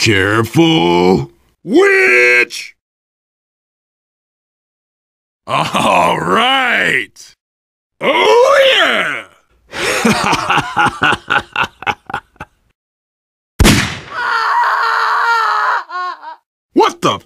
Careful! Witch! All right! Oh yeah! What the?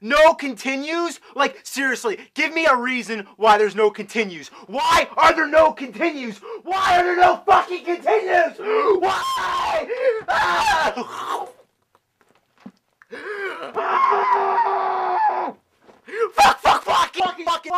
No continues? Like, seriously, give me a reason why there's no continues. Why are there no continues? Why are there no fucking continues? Why? Ah! Fuck! Fucking! Fucking!